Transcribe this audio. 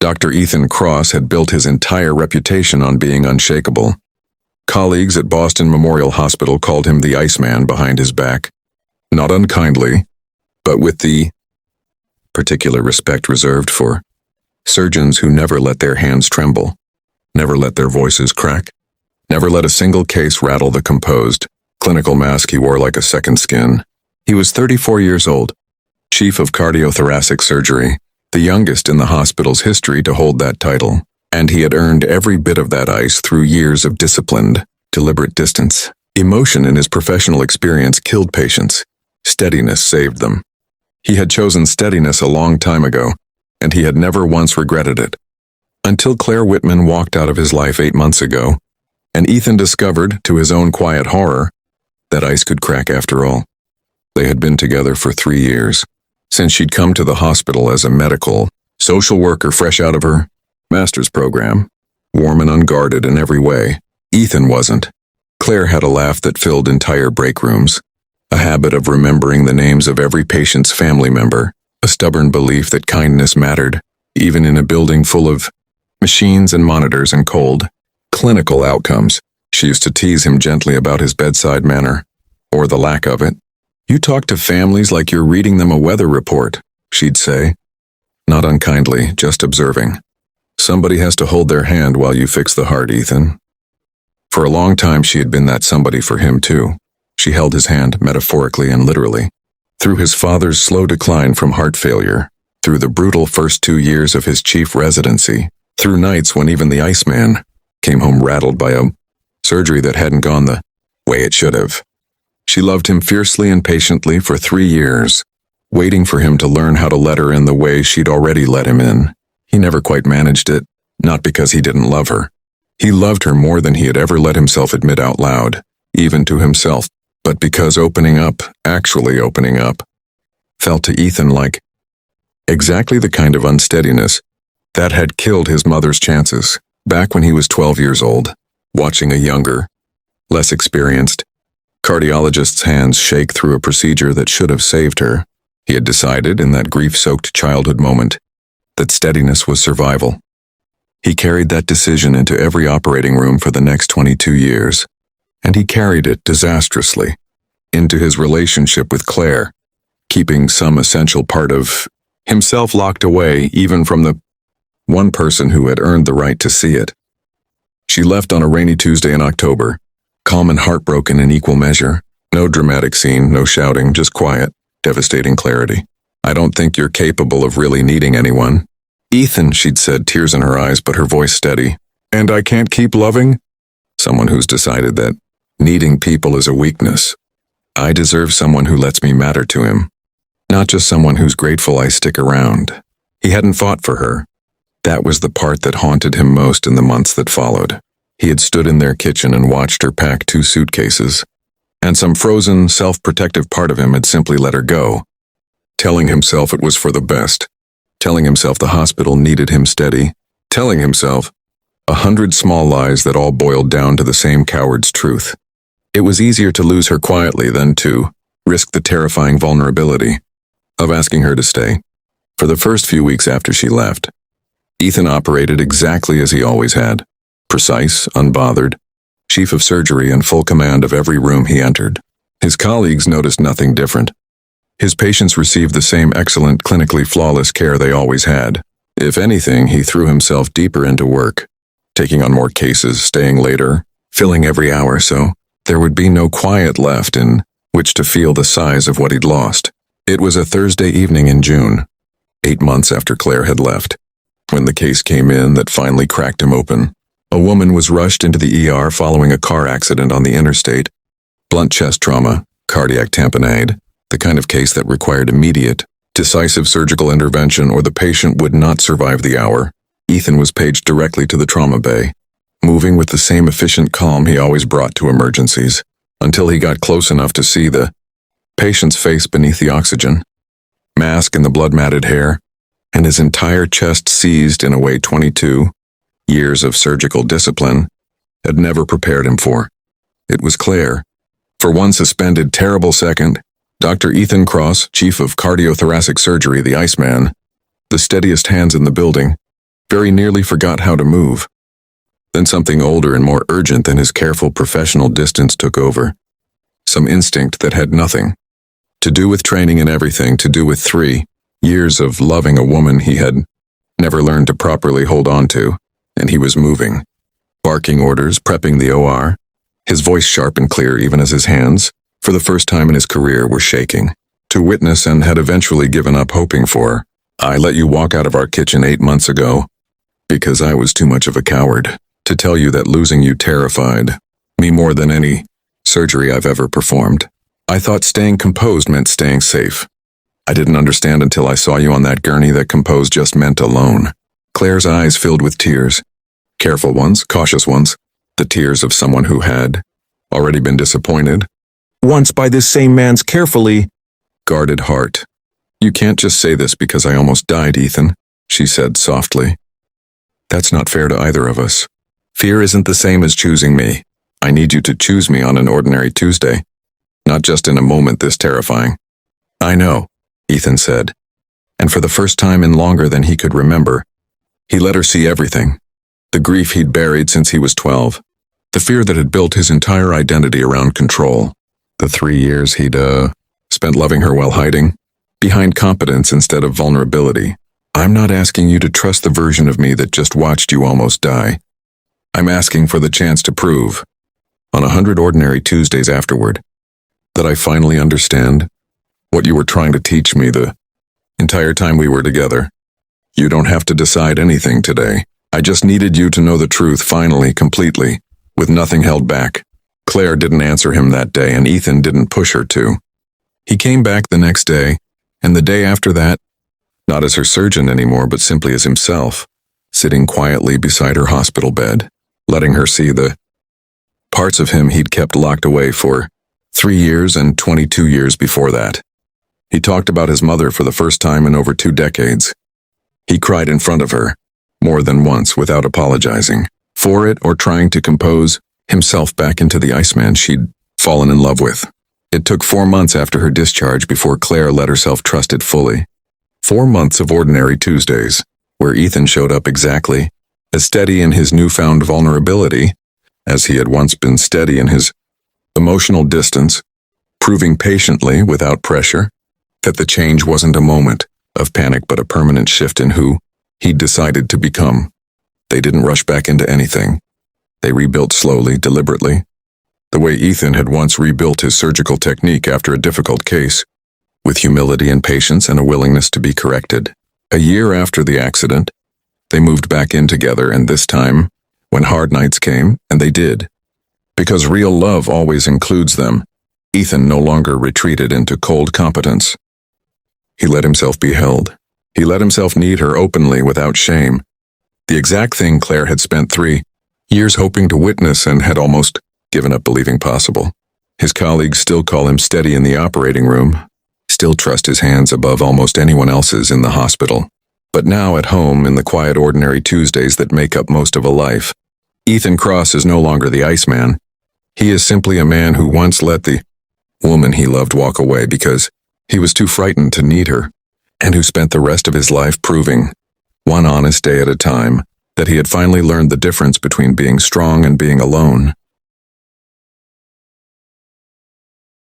Dr. Ethan Cross had built his entire reputation on being unshakable. Colleagues at Boston Memorial Hospital called him the Iceman behind his back, not unkindly, but with the particular respect reserved for surgeons who never let their hands tremble, never let their voices crack, never let a single case rattle the composed, clinical mask he wore like a second skin. He was 34 years old, chief of cardiothoracic surgery, the youngest in the hospital's history to hold that title, and he had earned every bit of that ice through years of disciplined, deliberate distance. Emotion in his professional experience killed patients. Steadiness saved them. He had chosen steadiness a long time ago, and he had never once regretted it. Until Claire Whitman walked out of his life 8 months ago, and Ethan discovered, to his own quiet horror, that ice could crack after all. They had been together for 3 years, since she'd come to the hospital as a medical social worker fresh out of her master's program, warm and unguarded in every way. Ethan wasn't. Claire had a laugh that filled entire break rooms, a habit of remembering the names of every patient's family member, a stubborn belief that kindness mattered, even in a building full of machines and monitors and cold, clinical outcomes. She used to tease him gently about his bedside manner, or the lack of it. "You talk to families like you're reading them a weather report," she'd say. Not unkindly, just observing. "Somebody has to hold their hand while you fix the heart, Ethan." For a long time she had been that somebody for him too. She held his hand, metaphorically and literally, through his father's slow decline from heart failure, through the brutal first 2 years of his chief residency, through nights when even the Iceman came home rattled by a surgery that hadn't gone the way it should have. She loved him fiercely and patiently for 3 years, waiting for him to learn how to let her in the way she'd already let him in. He never quite managed it, not because he didn't love her. He loved her more than he had ever let himself admit out loud, even to himself, but because opening up, actually opening up, felt to Ethan like exactly the kind of unsteadiness that had killed his mother's chances back when he was 12 years old, watching a younger, less experienced cardiologist's hands shake through a procedure that should have saved her. He had decided in that grief-soaked childhood moment that steadiness was survival. He carried that decision into every operating room for the next 22 years, and he carried it disastrously into his relationship with Claire, keeping some essential part of himself locked away even from the one person who had earned the right to see it. She left on a rainy Tuesday in October, calm and heartbroken in equal measure. No dramatic scene, no shouting, just quiet, devastating clarity. "I don't think you're capable of really needing anyone." "Ethan," she'd said, tears in her eyes but her voice steady. "And I can't keep loving?" "Someone who's decided that needing people is a weakness. I deserve someone who lets me matter to him, not just someone who's grateful I stick around." He hadn't fought for her. That was the part that haunted him most in the months that followed. He had stood in their kitchen and watched her pack 2 suitcases, and some frozen, self-protective part of him had simply let her go, telling himself it was for the best, telling himself the hospital needed him steady, telling himself 100 small lies that all boiled down to the same coward's truth. It was easier to lose her quietly than to risk the terrifying vulnerability of asking her to stay. For the first few weeks after she left, Ethan operated exactly as he always had, precise, unbothered, chief of surgery and full command of every room he entered. His colleagues noticed nothing different. His patients received the same excellent, clinically flawless care they always had. If anything, he threw himself deeper into work, taking on more cases, staying later, filling every hour so there would be no quiet left in which to feel the size of what he'd lost. It was a Thursday evening in June, 8 months after Claire had left, when the case came in that finally cracked him open. A woman was rushed into the ER following a car accident on the interstate. Blunt chest trauma, cardiac tamponade, the kind of case that required immediate, decisive surgical intervention or the patient would not survive the hour. Ethan was paged directly to the trauma bay, moving with the same efficient calm he always brought to emergencies, until he got close enough to see the patient's face beneath the oxygen, mask in the blood-matted hair, and his entire chest seized in a way 22 years of surgical discipline had never prepared him for. It was Claire. For one suspended, terrible second, Dr. Ethan Cross, chief of cardiothoracic surgery, the Iceman, the steadiest hands in the building, very nearly forgot how to move. Then something older and more urgent than his careful professional distance took over. Some instinct that had nothing to do with training and everything to do with 3 years of loving a woman he had never learned to properly hold on to, and he was moving, barking orders, prepping the OR, his voice sharp and clear even as his hands, for the first time in his career, were shaking. To witness and had eventually given up hoping for. I let you walk out of our kitchen 8 months ago because I was too much of a coward to tell you that losing you terrified me more than any surgery I've ever performed. I thought staying composed meant staying safe. I didn't understand until I saw you on that gurney that composed just meant alone. Claire's eyes filled with tears. Careful ones, cautious ones. The tears of someone who had already been disappointed. Once by this same man's carefully guarded heart. You can't just say this because I almost died, Ethan, she said softly. That's not fair to either of us. Fear isn't the same as choosing me. I need you to choose me on an ordinary Tuesday, not just in a moment this terrifying. I know, Ethan said, and for the first time in longer than he could remember, he let her see everything. The grief he'd buried since he was 12, the fear that had built his entire identity around control, the 3 years he'd, spent loving her while hiding, behind competence instead of vulnerability. I'm not asking you to trust the version of me that just watched you almost die. I'm asking for the chance to prove, on 100 ordinary Tuesdays afterward, that I finally understand what you were trying to teach me the entire time we were together. You don't have to decide anything today. I just needed you to know the truth finally, completely, with nothing held back. Claire didn't answer him that day, and Ethan didn't push her to. He came back the next day, and the day after that, not as her surgeon anymore, but simply as himself, sitting quietly beside her hospital bed, letting her see the parts of him he'd kept locked away for 3 years and 22 years before that. He talked about his mother for the first time in over 2 decades. He cried in front of her, more than once, without apologizing for it or trying to compose himself back into the Iceman she'd fallen in love with. It took 4 months after her discharge before Claire let herself trust it fully. 4 months of ordinary Tuesdays, where Ethan showed up exactly as steady in his newfound vulnerability as he had once been steady in his emotional distance, proving patiently, without pressure, that the change wasn't a moment of panic but a permanent shift in who he'd decided to become. They didn't rush back into anything. They rebuilt slowly, deliberately, the way Ethan had once rebuilt his surgical technique after a difficult case, with humility and patience and a willingness to be corrected. A year after the accident, they moved back in together, and this time, when hard nights came, and they did, because real love always includes them, Ethan no longer retreated into cold competence. He let himself be held. He let himself need her openly without shame. The exact thing Claire had spent 3 years hoping to witness and had almost given up believing possible. His colleagues still call him steady in the operating room, still trust his hands above almost anyone else's in the hospital. But now at home, in the quiet ordinary Tuesdays that make up most of a life, Ethan Cross is no longer the Iceman. He is simply a man who once let the woman he loved walk away because he was too frightened to need her, and who spent the rest of his life proving, one honest day at a time, that he had finally learned the difference between being strong and being alone.